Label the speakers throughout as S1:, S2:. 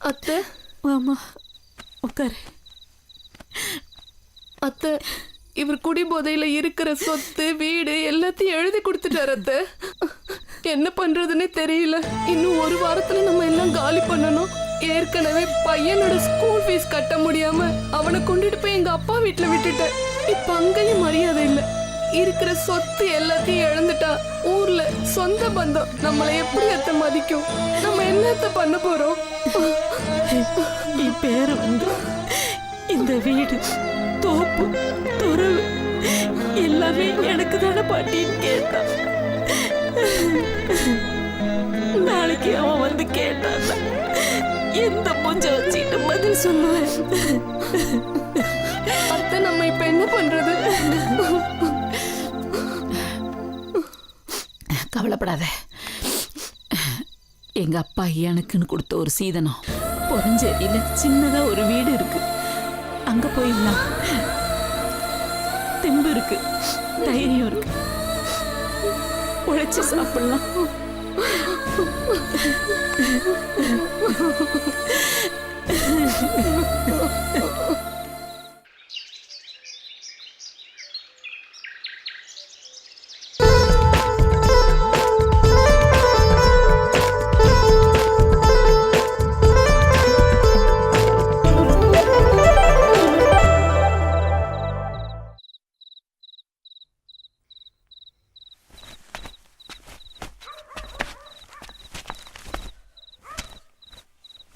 S1: அத்தை
S2: ஆமா உட்காரு.
S1: அத்தை, இவர் குடிபோதையில இருக்கிற சொத்து வீடு எல்லாத்தையும் எழுதி கொடுத்துட்டாரு அத்தை. என்ன பண்றதுன்னே தெரியல. இன்னும் ஒரு வாரத்துல நம்ம எல்லாம் காலி பண்ணணும். ஏற்கனவே பையனோட ஸ்கூல் ஃபீஸ் கட்ட முடியாம அவனை கொண்டுட்டு போய் எங்க அப்பா வீட்டுல விட்டுட்டேன். இப்ப அங்கேயும் மரியாதை இல்ல. இருக்கிற சொத்து எல்லாத்தையும் இழந்துட்டா ஊர்ல சொந்த பந்தம் நம்மளை எப்படி அத்தை மதிக்கும்? நம்ம என்னத்த பண்ண போறோம்?
S2: நீ பேரு வந்து இந்த வீடு தோப்பு துறவு எல்லாமே எனக்கு தானே பாட்டின்னு கேட்டான். நாளைக்கு அவன் வந்து கேட்டான், எந்த மூஞ்ச வச்சுட்டு பதில் சொல்லுவேன்?
S1: அத்தை, நம்ம இப்ப என்ன பண்றது?
S2: கவலைப்படாத. எங்க அப்பா எனக்குன்னு கொடுத்த ஒரு சீதனம் பொறஞ்சேரியில சின்னதா ஒரு வீடு இருக்கு. அங்க போயிடலாம். தெம்பு இருக்கு, தைரியம் இருக்கு, உழைச்சு சாப்பிடலாம்.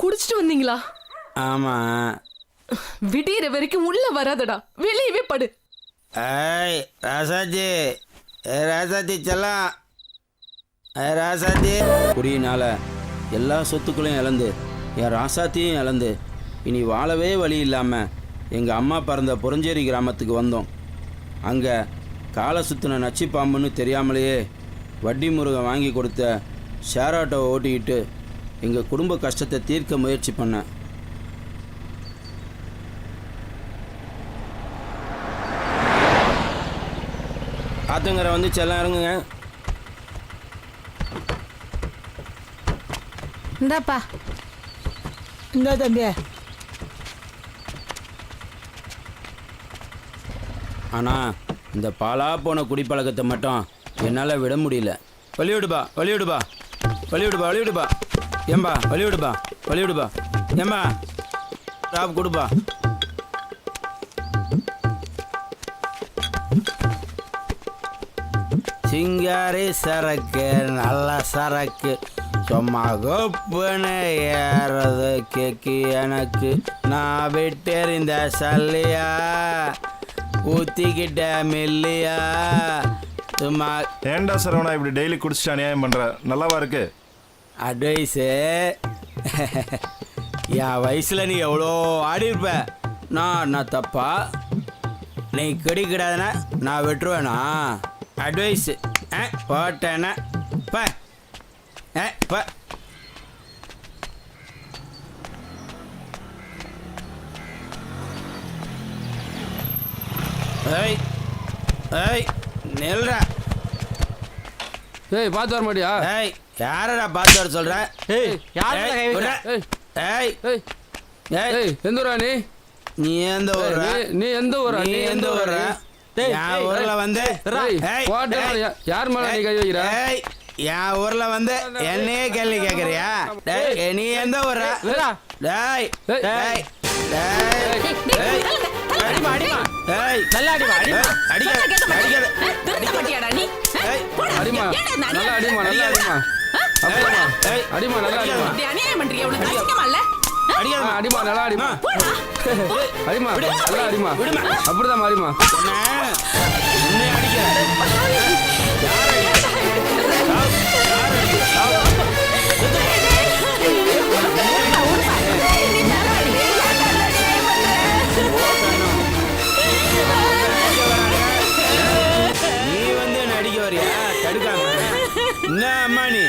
S1: குடிச்சிட்டு வந்தீங்களா?
S3: ஆமா.
S1: விடியற வரைக்கும் உள்ள வராதடா, வெளியவே படு.
S3: ஏய் ராசாஜி, ராசாஜி செல்லாம், ராசாஜி. குடியினால எல்லா சொத்துக்களையும் இழந்து என் ராசாத்தையும் இழந்து இனி வாழவே வழி இல்லாமல் எங்கள் அம்மா பிறந்த புறஞ்சேரி கிராமத்துக்கு வந்தோம். அங்கே காலை சுற்றின நச்சு பாம்புன்னு தெரியாமலேயே வட்டி முருகன் வாங்கி கொடுத்த ஷேர் ஆட்டோவை ஓட்டிக்கிட்டு எங்கள் குடும்ப கஷ்டத்தை தீர்க்க முயற்சி பண்ணேன். ஆத்தங்கரை வந்து செல்லம் இறங்குங்க.
S4: இந்தாப்பா. இந்த தம்பி.
S3: ஆனால் இந்த பாலா போன குடிப்பழக்கத்தை மட்டும் என்னால் விட முடியல. வழிவிடுபா, வழிவிடுபா, வழிவிடுபா, வழிவிடுபா. ஏம்பா வழிவிடுபா, வழிவிடுபா. ஏம்பா டாப் கொடுப்பா. சிங்காரி சரக்கு நல்ல சரக்கு சும்மா கொப்புன்னு ஏறது கேக்கு எனக்கு. நான் விட்டெறிந்த சல்லியா ஊத்திக்கிட்ட மில்லியா சும்மா.
S5: ஏண்டா சரவணா இப்படி டெய்லி குடிச்சிட்டு அநியாயம் பண்ற? நல்லாவா இருக்கு?
S3: அட்வைஸு என் வயசில் நீ எவ்வளோ ஆடி இருப்ப. நான் தப்பா? நீ கிடைக்கிடாதுன்னா நான் விட்டுருவேனா? அட்வைஸு போட்டேன்னா ப ப. ஏய் ஏய் நெல்றா.
S6: ஏய் பார்த்து வர மாட்டியா?
S3: ஏய் யாரடா பார்த்து வர சொல்ற?
S6: ஏய் யார் கை வைக்கிற?
S3: ஏய்
S6: ஏய் ஏய் எந்த ஊரா நீ?
S3: நீ எந்த ஊரா?
S6: நீ எந்த ஊரா?
S3: நீ எந்த ஊரா? என் ஊர்ல வந்து
S6: யார் மேல நீ கை வைக்கிற?
S3: ஏய் என் ஊர்ல வந்து என்னையே கேள்வி கேக்குறியா? நீ எந்த ஊரா? டேய் டேய் டேய்
S4: அடிமா அடிமா.
S3: ஏய்
S4: நல்லா அடிமா அடிமா.
S3: அடிக்காத அடிக்காத.
S4: திருத்த மாட்டியாடா நீ?
S6: அடிமா நல்லா அடிமா நல்லா அடிமா. அப்படிமா அடிமா நல்லா அடிமா.
S4: நீ அநியாயம் பண்றியா? உனக்கு அசிங்கமா இல்ல?
S3: அடிக்காத.
S6: அடிமா நல்லா அடிமா. அடிமா நல்லா அடிமா. அப்படிதான் மாறிமா.
S3: என்ன அடிக்க? நீ வந்து என்ன அடிக்க வரியா? தடுக்காம என்ன அம்மா நீ?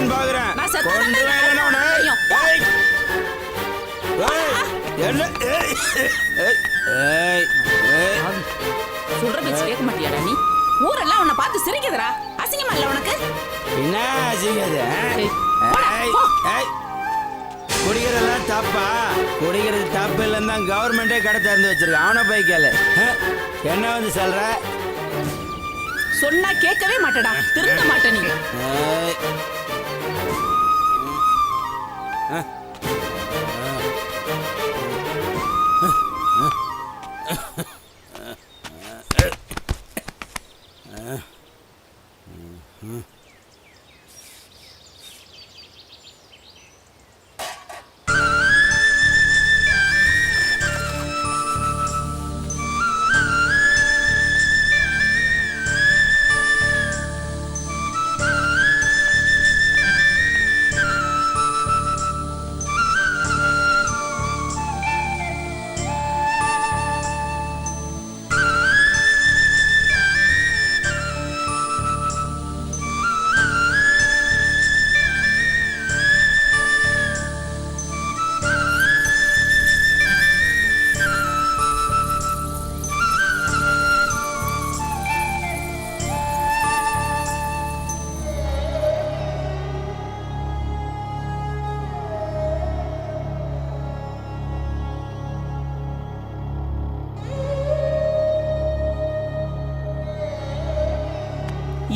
S3: கொண்டுருவேன்னு பாக்குறேன்.
S4: நான் செத்தா
S3: கொன்றுவேன் இல்லைன்னா உன்னை.
S4: தெரியும்.
S3: ஏய். ஏய். என்ன? ஏய். ஏய். ஏய்.
S4: சொல்ற பேச்சு கேட்க மாட்டியாடா நீ? ஊரெல்லாம் உன்னை பார்த்து சிரிக்குதுடா. அசிங்கமா இல்ல உனக்கு?
S3: என்ன செய்யுது?
S4: ஏய், போடா,
S3: ஏய்.
S4: போ.
S3: ஏய். குடிக்கிறதெல்லாம் தப்பா? குடிக்கிறது தப்பு இல்லைன்னு தான் கவர்மெண்டே கடை திறந்து வச்சிருக்கான். அவனை போய் கேளு. என்ன வந்து சொல்ற?
S4: சொன்னா கேட்கவே மாட்டடா. திருந்த மாட்ட நீ.
S3: ஏய்.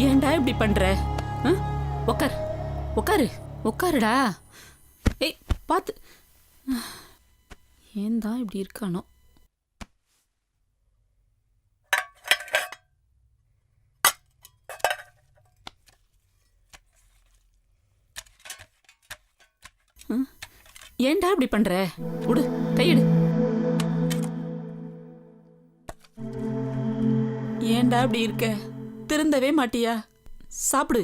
S2: ஏன்டா இப்படி பண்ற? உக்கார் உக்காரு உக்காருடா. ஏய் பார்த்து. ஏன் தான் இப்படி இருக்கானோ? ஏன்டா இப்படி பண்ற? விடு, கையெடு. ஏன்டா இப்படி இருக்க? திருந்தவே மாட்டியா? சாப்பிடு.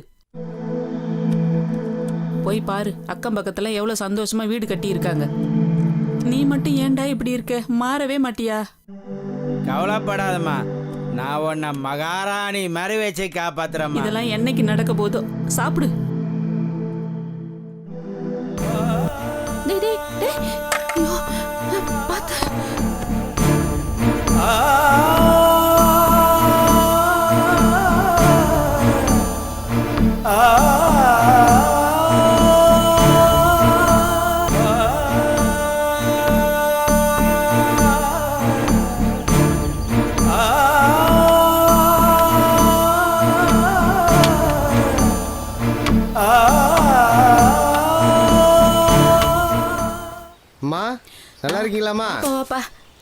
S2: போய் பாரு, அக்கம் பக்கத்துல எவ்வளவு சந்தோஷமா வீடு கட்டி இருக்காங்க. நீ மட்டும் ஏன்டா இப்படி இருக்க? மாறவே மாட்டியா?
S3: கவலைப்படாதம்மா, நான் உன்னை மகாராணி மாதிரி வச்சு காப்பாத்துறேம்மா.
S2: இதெல்லாம் என்னைக்கு நடக்க போதோ. சாப்பிடு. டேய், டேய், டேய். ஐயோ, பாத்து.
S7: அம்மா நல்லா இருக்கீங்களாம்மா?
S2: பாப்பா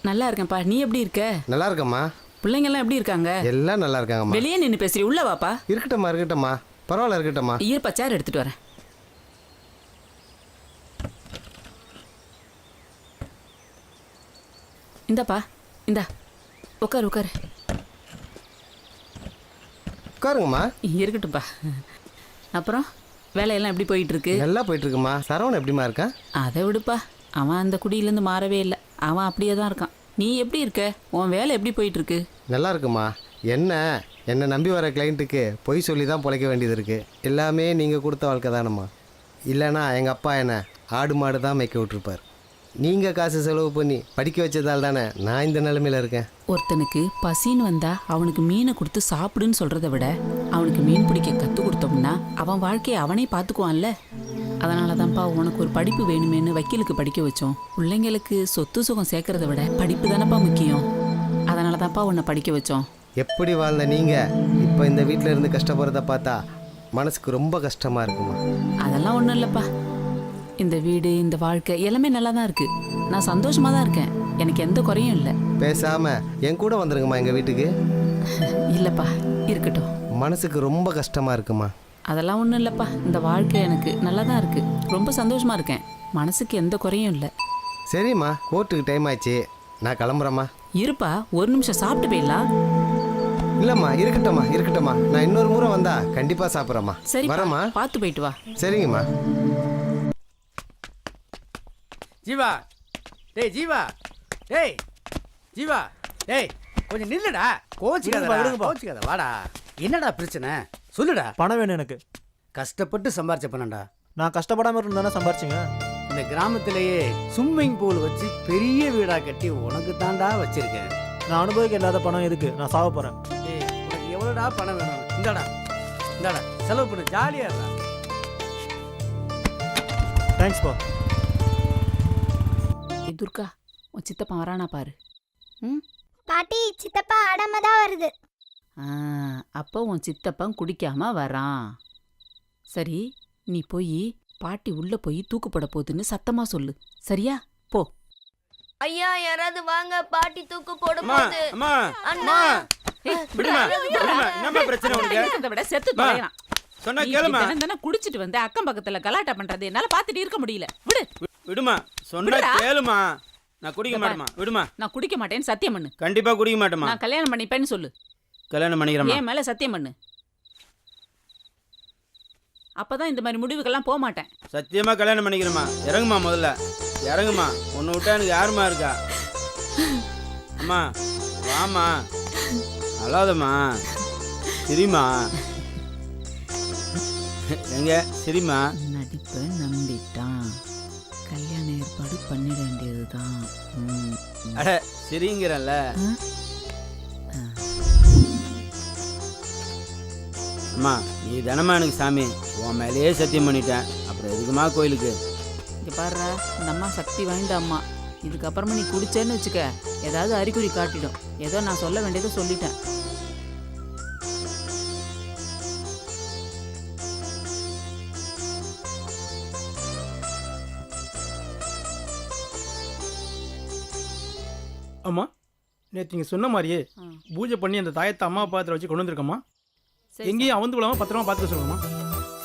S2: நல்லா இருக்கேன்ப்பா. நீ எப்படி இருக்க?
S7: நல்லா இருக்கம்மா.
S2: பிள்ளைங்க எல்லாம் எப்படி இருக்காங்க?
S7: எல்லாம் நல்லா இருக்காங்கம்மா.
S2: வெளியே நின்னு பேசுறீ, உள்ள வாப்பா.
S7: இருக்கட்டம்மா இருக்கட்டம்மா, பரவாயில்ல இருக்கட்டம்மா.
S2: இருப்பா, சேர் எடுத்துட்டு வரேன். இந்தாப்பா, இந்தா உட்காரு உட்காரு.
S7: உட்காருங்கம்மா.
S2: இருக்கட்டும்ப்பா. அப்புறம் வேலையெல்லாம் எப்படி போயிட்டு இருக்கு?
S7: நல்லா போயிட்டு இருக்குமா. சரவணன் எப்படிமா இருக்கான்?
S2: அதை விடுப்பா, அவன் அந்த குடியிலேருந்து மாறவே இல்லை. அவன் அப்படியே தான் இருக்கான். நீ எப்படி இருக்க? உன் வேலை எப்படி போயிட்டு இருக்கு?
S7: நல்லா இருக்குமா. என்னை நம்பி வர கிளைண்ட்டுக்கு பொய் சொல்லி தான் பிழைக்க வேண்டியது இருக்குது. எல்லாமே நீங்கள் கொடுத்த வாழ்க்கை தானம்மா. இல்லைனா எங்கள் அப்பா என்னை ஆடு மாடு தான் மேய்க்க விட்டுருப்பார். நீங்கள் காசு செலவு பண்ணி படிக்க வச்சதால் தானே நான் இந்த நிலைமையில் இருக்கேன்.
S2: ஒருத்தனுக்கு பசின்னு வந்தா அவனுக்கு மீனை கொடுத்து சாப்பிடுன்னு சொல்கிறத விட அவனுக்கு மீன் பிடிக்க கற்றுக் கொடுத்தோம்னா அவன் வாழ்க்கையை அவனே பார்த்துக்குவான்ல. அதனால தான்ப்பா உனக்கு ஒரு படிப்பு வேணுமேனு வக்கீலுக்கு படிக்க வச்சோம். பிள்ளைங்களுக்கு சொத்து சுகம் சேர்க்கறத விட படிப்பு தானப்பா முக்கியம். அதனால தான்ப்பா உன்னை படிக்க வச்சோம்.
S7: எப்படி வாழ்ந்த நீங்கள் இப்போ இந்த வீட்டில் இருந்து கஷ்டப்படுறத பார்த்தா மனசுக்கு ரொம்ப கஷ்டமாக இருக்குமா.
S2: அதெல்லாம் ஒன்றும் இல்லைப்பா. இந்த வீடு, இந்த வாழ்க்கை எல்லாமே நல்லா தான் இருக்கு. நான் சந்தோஷமாக தான் இருக்கேன். எனக்கு எந்த குறையும் இல்லை.
S7: பேசாமல் என் கூட வந்துருங்கம்மா எங்கள் வீட்டுக்கு.
S2: இல்லைப்பா, இருக்கட்டும்.
S7: மனசுக்கு ரொம்ப கஷ்டமாக இருக்குமா.
S2: அதெல்லாம் ஒன்றும் இல்லைப்பா. இந்த வாழ்க்கை எனக்கு நல்லா தான் இருக்கு. ரொம்ப சந்தோஷமா இருக்கேன். மனசுக்கு எந்த குறையும் இல்லை.
S7: சரிம்மா, கோர்ட்டுக்கு டைம் ஆயிடுச்சு, நான் கிளம்புறேம்மா.
S2: இருப்பா, ஒரு நிமிஷம் சாப்பிட்டு போயிடலாம்.
S7: இல்லைம்மா இருக்கட்டும்மா, நான் இன்னொரு முறை வந்தா கண்டிப்பாக சாப்பிட்றேம்மா.
S2: சரி,
S7: வரேம்மா.
S2: பார்த்து போயிட்டு வா.
S7: சரிங்கம்மா.
S8: ஜீவா, டேய் ஜீவா, டேய் ஜீவா, டேய் கொஞ்சம் நில்லுடா. கோச்சிக்காத வாடா. என்னடா பிரச்சனை சொல்லுடா.
S9: பணம் வேணும் எனக்கு.
S8: கஷ்டப்பட்டு சம்பாரிச்ச பணம்டா.
S9: நான் கஷ்டப்படாம இருந்தானே சம்பாரிச்சிங்க.
S8: இந்த கிராமத்திலேயே ஸ்விம்மிங் பூல் வச்சு பெரிய வீடா கட்டி உனக்கு தாண்டா வச்சிருக்கேன்.
S9: நான் அனுபவிக்க இல்லாத பணம் எதுக்கு? நான் சாவ போறேன்.
S8: ஏய், உனக்கு எவ்வளோடா பணம் வேணும்? இந்தாடா இந்தாடா செலவு பண்ணு, ஜாலியாக இருக்கா.
S9: தேங்க்ஸ் பா.
S2: துர்கா, உன் சித்தப்பா வரானா பாரு. ம்,
S10: பாட்டி சித்தப்பா ஆடாம தான் வருது.
S2: அப்போ உன் சித்தப்பன் குடிக்காம வரான். சரி, நீ போய் பாட்டி உள்ள போய் தூக்கு போட போகுதுன்னு சத்தமா சொல்லு. சரியா? போ.
S10: ஐயா யாராவது வாங்க, பாட்டி தூக்கு போட
S3: அம்மா
S10: போகுது.
S3: அம்மா
S10: அண்ணா
S3: விடுமா விடுமா, என்னம்மா பிரச்சனை உனக்கு?
S2: இருக்கிறத விட செத்து தொலைறான்.
S3: சொன்னா
S2: நீ
S3: கேளுமா.
S2: இப்படி தினம் குடிச்சிட்டு வந்து அக்கம் பக்கத்துல கலாட்டா பண்றது என்னால பாத்துட்டு இருக்க முடியல. விடு.
S3: விடுமா, சொன்னா
S2: விடுடா.
S3: கேளுமா. நான் குடிக்க மாட்டேமா. விடுமா.
S2: நான் குடிக்க மாட்டேன்னு சத்தியம் பண்ணு.
S3: கண்டிப்பா குடிக்க மாட்டேமா.
S2: நான் கல்யாணம் பண்ணிப்பேன்னு சொல்லு.
S3: கல்யாணம் பண்ணிக்கிறேமா.
S2: என் மேல சத்தியம் பண்ணு. அப்பதான் இந்த மாதிரி முடிவுக்கெல்லாம் போக மாட்டேன்.
S3: சத்தியமா கல்யாணம் பண்ணிக்கிறேமா. இறங்குமா, முதல்ல இறங்குமா. உன்னை விட்டா எனக்கு யாருமா இருக்கா? அம்மா வாமா, அழாதம்மா, சிரிமா. எங்க சிரிமா.
S2: நடிப்பை நம்பிட்டான். கல்யாண ஏற்பாடு பண்ணிட வேண்டியதுதான்.
S3: அட சிரிங்கிறல்ல. அம்மா நீ தானம்மா எனக்கு சாமி. உன் மேலேயே சத்தியம் பண்ணிட்டேன். அப்புறம் எதுக்குமா கோயிலுக்கு?
S2: இங்க பாருடா, இந்த அம்மா சக்தி வாய்ந்த அம்மா. இதுக்கப்புறமா நீ குடிச்சேன்னு வச்சுக்க, ஏதாவது அறிகுறி காட்டிடும். ஏதோ நான் சொல்ல வேண்டியதை சொல்லிட்டேன்.
S11: அம்மா, நேற்று நீங்கள் சொன்ன மாதிரியே பூஜை பண்ணி அந்த தாயத்தை அம்மா பாத்திரம் வச்சு கொண்டு வந்திருக்கம்மா.
S2: சரி,
S11: எங்கேயும் அவந்து விடாம பத்திரமா பார்த்துக்க சொல்லுங்கம்மா.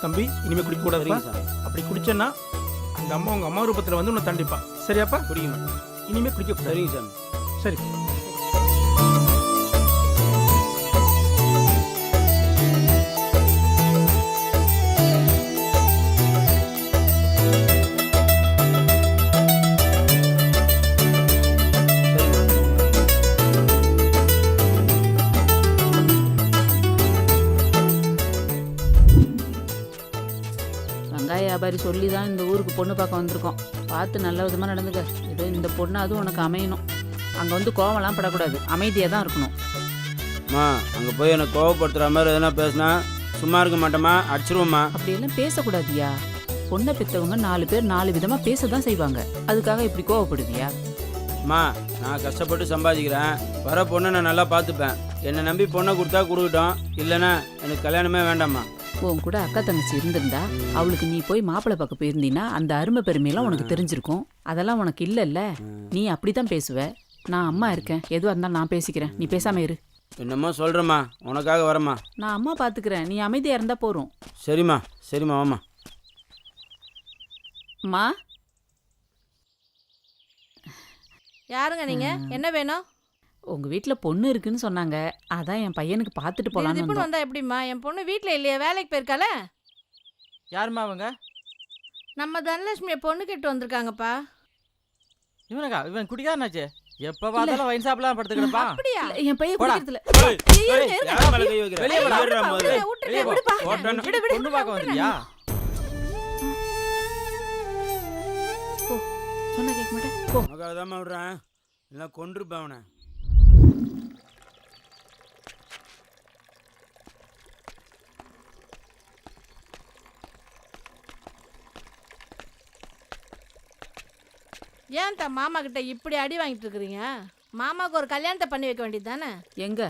S11: தம்பி, இனிமேல் குடிக்க கூடாதுப்பா. அப்படி குடிச்சேன்னா அந்த அம்மா உங்கள் அம்மா ரூபத்தில் வந்து உன்னை தண்டிப்பா. சரியாப்பா?
S3: குடிக்க மாட்டேன்.
S11: இனிமேல் குடிக்க கூடாது.
S3: சரிங்க சாமி.
S11: சரி.
S2: வெங்காய வியாபாரி சொல்லி தான் இந்த ஊருக்கு பொண்ணு பார்க்க வந்திருக்கோம். பார்த்து நல்ல விதமாக நடந்துக்க. ஏதோ இந்த பொண்ணு அதுவும் உனக்கு அமையணும். அங்கே வந்து கோவம்லாம் படக்கூடாது, அமைதியாக தான் இருக்கணும்.
S3: அம்மா அங்கே போய் என்னை கோவப்படுத்துகிற மாதிரி எதனா பேசினா சும்மா இருக்க மாட்டேம்மா, அடிச்சிருவோம்மா.
S2: அப்படியெல்லாம் பேசக்கூடாதியா. பொண்ணை பெற்றவங்க 4 பேர் 4 விதமாக பேச தான் செய்வாங்க. அதுக்காக இப்படி கோவப்படுவியா?
S3: அம்மா நான் கஷ்டப்பட்டு சம்பாதிக்கிறேன். வர பொண்ணை நான் நல்லா பார்த்துப்பேன். என்னை நம்பி பொண்ணை கொடுத்தா கொடுக்கட்டும், இல்லைன்னா எனக்கு கல்யாணமே வேண்டாம்மா.
S2: உன் கூட அக்கா தங்கச்சி இருந்திருந்தா அவளுக்கு நீ போய் மாப்பிள்ளை பார்க்க போயிருந்தீன்னா அந்த அருமை பெருமையெல்லாம் உனக்கு தெரிஞ்சிருக்கும். அதெல்லாம் உனக்கு இல்லைல்ல. நீ அப்படித்தான் பேசுவ. நான் அம்மா இருக்கேன், எதுவாக இருந்தாலும் நான் பேசிக்கிறேன். நீ பேசாம இரு.
S3: என்னம்மா சொல்கிறேம்மா, உனக்காக வரம்மா.
S2: நான் அம்மா பார்த்துக்கிறேன், நீ அமைதியாக இருந்தா போறோம்.
S3: சரிம்மா சரிம்மா, வாம்மா.
S2: அம்மா,
S10: யாருங்க நீங்க? என்ன வேணும்?
S2: உங்க வீட்டில் பொண்ணு இருக்குன்னு சொன்னாங்க. அதான் என் பையனுக்கு பார்த்துட்டு போலான்னு
S10: திடீர்னு
S2: வந்தோம்.
S10: வந்தா எப்படிம்மா? என் பொண்ணு வீட்ல இல்லையா, வேலைக்கு போயிருக்கால?
S8: யாரும்மா அவங்க?
S10: நம்ம தனலட்சுமியை பொண்ணு கேட்டு வந்திருக்காங்கப்பா.
S8: இவனுக்கா? இவன் குடிக்காரனாச்சே. எப்போ பார்த்தாலும் வைன் ஷாப்லாம் படுத்துக்கிடப்பா.
S10: அப்படியா?
S2: இல்ல, என் பையன்
S8: போடா.
S2: குடிக்கிறதுல.
S3: யார் மேல கை வைக்கிற?
S8: வெளியே வாடா.
S3: ஏறுடா முதல்ல.
S10: விட்டுருங்க, விட்டுருங்க, விடுப்பா.
S3: ஓட்டணும்.
S10: விடு, விடு.
S8: பொண்ணு பார்க்க வந்தியா?
S2: சொன்னா கேட்க மாட்டேன். போ.
S3: உனக்காக தான் விடுறேன், இல்லை கொன்றுப்பேன் அவனை.
S10: ஏன் மாமா கிட்ட இப்படி அடி வாங்கிட்டு இருக்கிறீங்க? மாமாவுக்கு ஒரு கல்யாணத்தை பண்ணி வைக்க வேண்டியது தானே?
S2: எங்க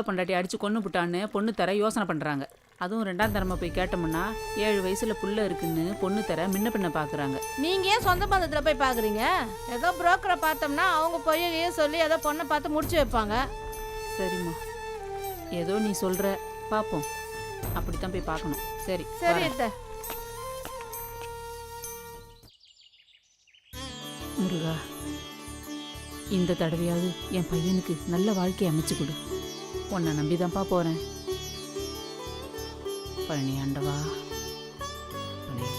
S2: பொண்டாட்டி அடிச்சு கொன்னு புட்டான்னு பொண்ணு தர யோசனை பண்றாங்க. அதுவும் 2ஆம் தரமா போய் கேட்டோம்னா 7 வயசுல புள்ள இருக்குன்னு பொண்ணு தர முன்ன பின்ன பாக்குறாங்க.
S10: நீங்க ஏன் சொந்த பந்தத்துல போய் பாக்குறீங்க? ஏதோ புரோக்கரை பார்த்தோம்னா அவங்க போய் சொல்லி ஏதோ பொண்ணை பார்த்து முடிச்சு வைப்பாங்க.
S2: சரிம்மா, ஏதோ நீ சொல்ற, பாப்போம். அப்படித்தான் போய் பார்க்கணும். சரி
S10: சரி
S2: வரேன்.
S10: அத்தை.
S2: முருகா, இந்த தடவையாவது என் பையனுக்கு நல்ல வாழ்க்கையை அமைச்சு கொடு. உன்னை நம்பிதான்ப்பா போறேன். பழனி ஆண்டவா, பழனி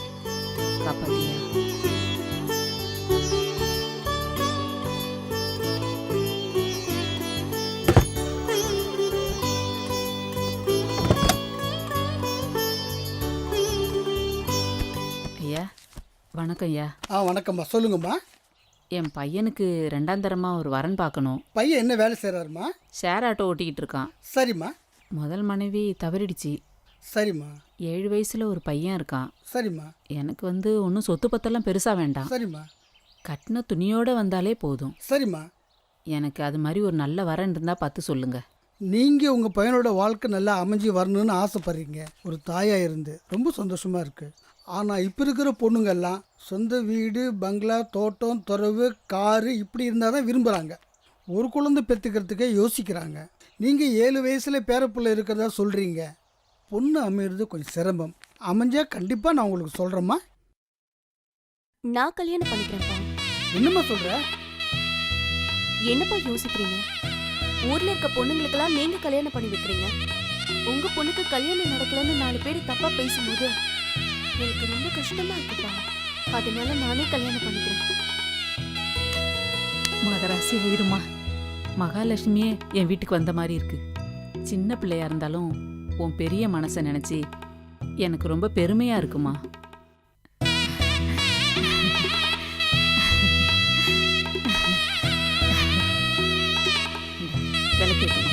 S2: காப்பாத்தியா. ஐயா, வணக்கம் ஐயா.
S8: வணக்கம்மா, சொல்லுங்கம்மா.
S2: என் பையனுக்கு 2ஆம் தரமா ஒரு வரன் பார்க்கணும்.
S8: பையன் என்ன வேலை செய்கிறாருமா?
S2: ஷேர் ஆட்டோ ஓட்டிக்கிட்டு இருக்கான்.
S8: சரிம்மா.
S2: முதல் மனைவி தவறிடுச்சு.
S8: சரிம்மா.
S2: 7 வயசுல ஒரு பையன் இருக்கான்.
S8: சரிம்மா.
S2: எனக்கு ஒன்றும் சொத்து பத்தெல்லாம் பெருசாக வேண்டாம்.
S8: சரிம்மா.
S2: கட்டின துணியோடு வந்தாலே போதும்.
S8: சரிம்மா.
S2: எனக்கு அது மாதிரி ஒரு நல்ல வரன் இருந்தால் பார்த்து சொல்லுங்கள்.
S8: நீங்கள் உங்கள் பையனோட வாழ்க்கை நல்லா அமைஞ்சு வரணும்னு ஆசைப்படுறீங்க. ஒரு தாயாக இருந்து ரொம்ப சந்தோஷமாக இருக்குது. ஆனால் இப்போ இருக்கிற பொண்ணுங்கெல்லாம் சொந்த வீடு, பங்களா, தோட்டம், துறவு, காரு இப்படி இருந்தால் தான் விரும்புகிறாங்க. ஒரு குழந்தை பெற்றுக்கிறதுக்கே யோசிக்கிறாங்க. நீங்கள் 7 வயசில் பேரப்பிள்ளை இருக்கிறதா சொல்கிறீங்க. பொண்ணு அமையிறது கொஞ்சம் சிரமம். அமைஞ்சா கண்டிப்பாக நான் உங்களுக்கு சொல்கிறேம்மா.
S12: நான் கல்யாணம் பண்ணிக்கிறேன்ப்பா.
S8: என்னம்மா சொல்கிற?
S12: என்னப்பா யோசிக்கிறீங்க? ஊர்ல இருக்க பொண்ணுங்களுக்கெல்லாம் நீங்க கல்யாணம் பண்ணி வைக்கிறீங்க. உங்க பொண்ணுக்கு கல்யாணம் நடக்கலன்னு 4 பேர் தப்பா பேசும்போது எனக்கு ரொம்ப கஷ்டமா இருக்குப்பா. அதனால நானே கல்யாணம் பண்ணிக்கிறேன்.
S2: மகராசி ஆயிருமா. மகாலட்சுமியே என் வீட்டுக்கு வந்த மாதிரி இருக்கு. சின்ன பிள்ளையா இருந்தாலும் உன் பெரிய மனசை நினைச்சு எனக்கு ரொம்ப பெருமையா இருக்குமா. விளக்கேற்றுமா.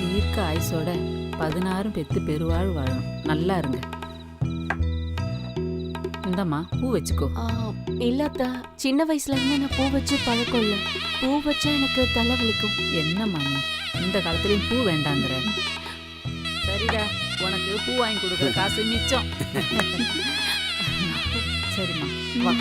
S2: தீர்க்க ஆயுசோட 16 பெத்து பெருவாழ் வாழும். நல்லா இருங்க. இந்தம்மா பூ வச்சுக்கோ.
S12: இல்லாத சின்ன வயசுல இருந்து நான் பூ வச்சு பழக்கம் இல்லை. பூ வச்சா எனக்கு தலை வலிக்கும்.
S2: என்னம்மா நீ இந்த காலத்துலயும் பூ வேண்டாங்கிற? சரிடா, உனக்கு பூ வாங்கி கொடுக்குற காசு மிச்சம். சரிம்மா வா.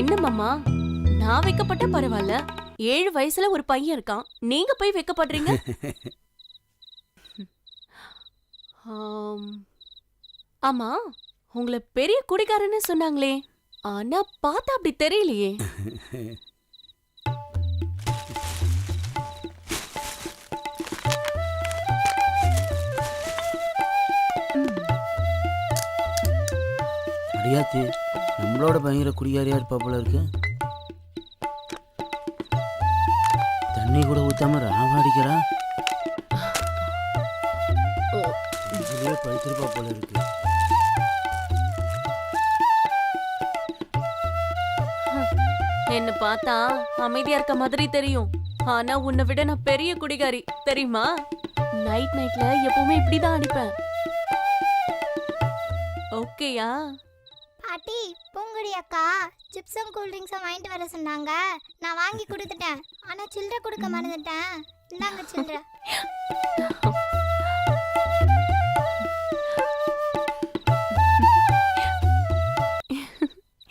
S12: என்ன மாமா, நான் வைக்கப்பட்ட பரவாயில்ல. 7 வயசுல ஒரு பையன் இருக்கான், நீங்க போய் வைக்கப்படுறீங்க. ஆமா, உங்களை பெரிய குடிகாரன்னு சொன்னாங்களே, ஆனா பார்த்தா அப்படி தெரியலையே.
S3: அடியாத்தி, நம்மளோட பயங்கர குடியாரியா இருப்பா போல இருக்கு. தண்ணி கூட ஊத்தாம ராவ அடிக்கிறா. படுத்திருப்பா போல இருக்கு.
S12: என்ன பார்த்தா அமைதியா இருக்க மாதிரி தெரியும், ஆனா உன்னை விட நான் பெரிய குடிகாரி தெரியுமா. நைட்ல எப்பவுமே இப்படிதான் அடிப்பேன். ஓகேயா?
S13: பாட்டி, பூங்குடி அக்கா சிப்ஸும் கூல்ட்ரிங்க்ஸும் வாங்கிட்டு வர சொன்னாங்க. நான் வாங்கி கொடுத்துட்டேன். ஆனா சில்லறை கொடுக்க மறந்துட்டேன். இந்தாங்க சில்லறை.